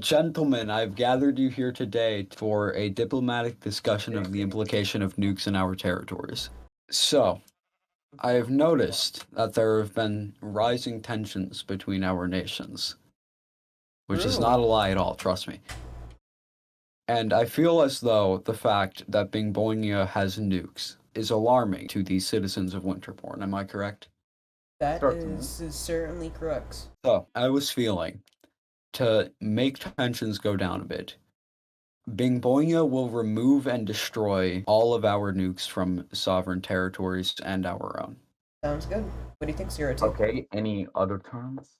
Gentlemen, I've gathered you here today for a diplomatic discussion of the implication of nukes in our territories. So, I have noticed that there have been rising tensions between our nations, which is not True. a lie at all, trust me. And I feel as though the fact that Bingbonia has nukes is alarming to the citizens of Winterborn. Am I correct? That Certainly. is certainly correct. So, I was feeling to make tensions go down a bit. Bingbonia will remove and destroy all of our nukes from sovereign territories and our own. Sounds good. What do you think, Zero Two? Okay, any other terms?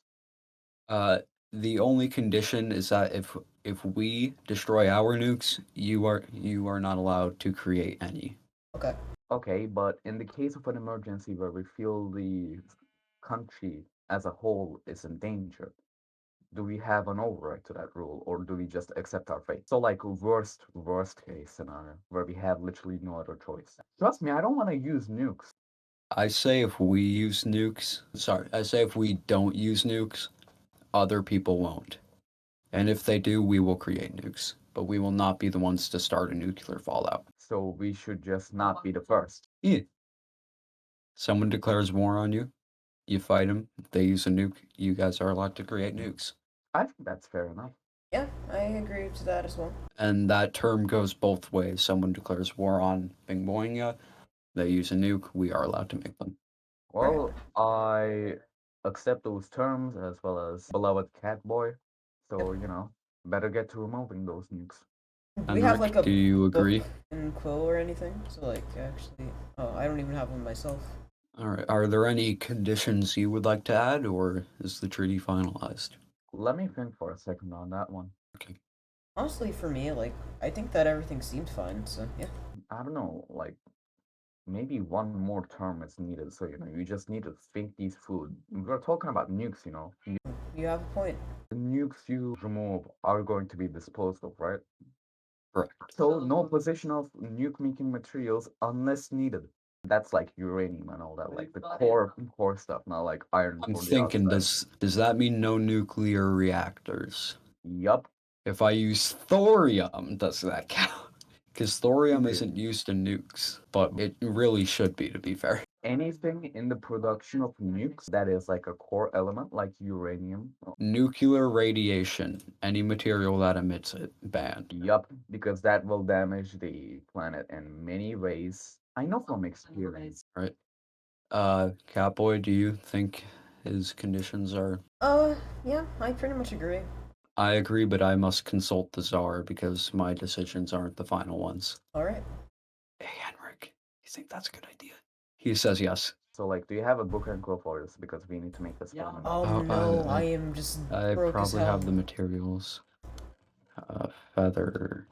The only condition is that if we destroy our nukes, you are not allowed to create any. Okay. Okay, but in the case of an emergency where we feel the country as a whole is in danger, do we have an override to that rule, or do we just accept our fate? So, like, worst case scenario, where we have literally no other choice. Trust me, I don't want to use nukes. I say if we don't use nukes, other people won't. And if they do, we will create nukes. But we will not be the ones to start a nuclear fallout. So we should just not be the first. Yeah. Someone declares war on you, you fight them, they use a nuke, you guys are allowed to create nukes. I think that's fair enough. Yeah, I agree to that as well. And that term goes both ways. Someone declares war on Bingbonia, they use a nuke, we are allowed to make them. Well, I accept those terms as well as beloved Catboy. So, better get to removing those nukes. Do we have like a do you agree? book and quill or anything? So like actually, I don't even have one myself. All right. Are there any conditions you would like to add, or is the treaty finalized? Let me think for a second on that one. Okay. Honestly, for me, like I think that everything seemed fine. So yeah. I don't know, like maybe one more term is needed. So, you just need to think these through. We're talking about nukes, You have a point. The nukes you remove are going to be disposed of, right? Correct. So no possession of nuke making materials unless needed. That's like uranium and all that, like the core stuff, not like iron. I'm for the thinking, outside. does that mean no nuclear reactors? Yup. If I use thorium, does that count? Because thorium Okay. isn't used in nukes, but it really should be, to be fair. Anything in the production of nukes that is like a core element, like uranium. Nuclear radiation, any material that emits it, banned. Yup, because that will damage the planet in many ways. I know from experience. Right. Catboy, do you think his conditions are... Yeah, I pretty much agree. I agree, but I must consult the Tsar because my decisions aren't the final ones. All right. Hey, Henrik, you think that's a good idea? He says yes. So, like, do you have a book and quill for this? Because we need to make this happen. Oh no, I am just I broke as probably hell. have the materials. Feather.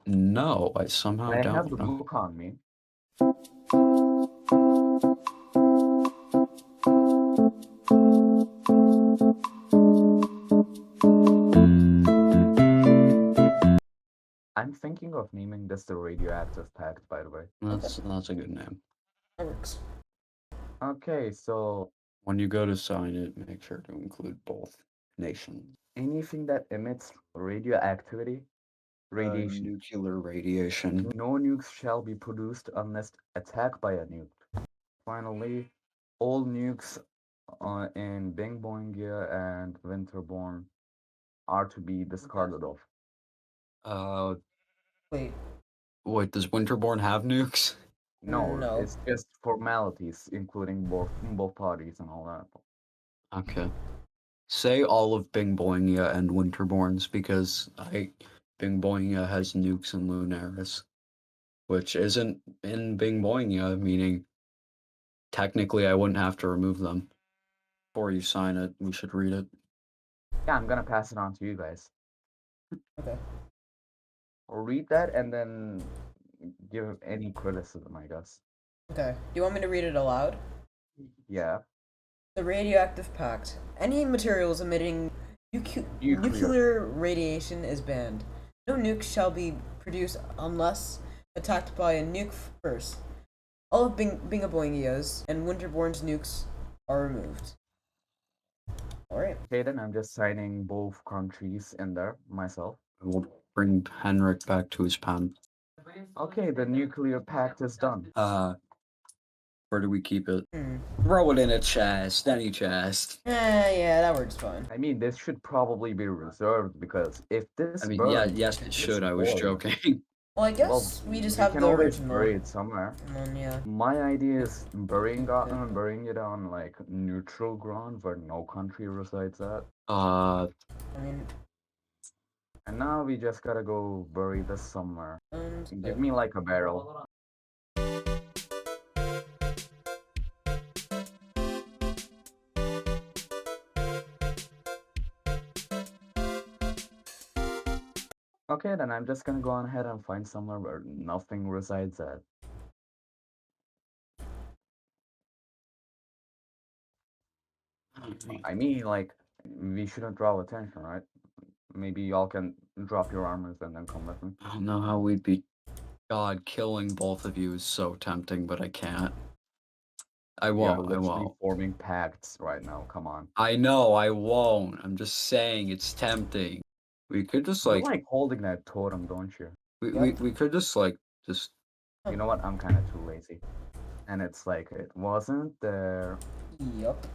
No, I somehow I don't have the know. book on me. I'm thinking of naming this the Radioactive Pact, by the way. That's a good name. That works. Okay, so When you go to sign it, make sure to include both nations. anything that emits radioactivity, radiation, Nuclear radiation. no nukes shall be produced unless attacked by a nuke. Finally, all nukes in Bingboingia and Winterborn are to be discarded off. Wait. Wait, does Winterborn have nukes? No, No. it's just formalities, including both parties and all that. Okay. Say all of Bingboingia and Winterborn's because Bingboingia has nukes in Lunaris, which isn't in Bingboingia, meaning technically I wouldn't have to remove them. Before you sign it, we should read it. Yeah, I'm gonna pass it on to you guys. Okay. Read that and then give any criticism, I guess. Okay. Do you want me to read it aloud? Yeah. The Radioactive Pact. Any materials emitting nuclear radiation is banned. No nukes shall be produced unless attacked by a nuke first. All of Bingaboingia's and Winterborn's nukes are removed. Alright. Okay, then I'm just signing both countries in there myself. I will bring Henrik back to his pen. Okay, the nuclear pact is done. Where do we keep it? Throw it in a chest, any chest. Yeah, that works fine. I mean, this should probably be reserved because if this I mean, burns, yes, it should. I was void. joking. Well, I guess we just have can the always original. bury it somewhere. And then, yeah. My idea is burying it on like neutral ground where no country resides at. I mean, And now we just gotta go bury this somewhere. and Give me like a barrel. Okay, then I'm just gonna go on ahead and find somewhere where nothing resides at. I mean, like, we shouldn't draw attention, right? Maybe y'all can drop your armors and then come with me. I don't know how we'd be. God, killing both of you is so tempting, but I can't. I won't. Yeah, I literally won't. forming pacts right now. Come on. I know. I won't. I'm just saying it's tempting. We could just You like. like holding that totem, don't you? We could just like just. You know what? I'm kind of too lazy. And it's like it wasn't there. Yup.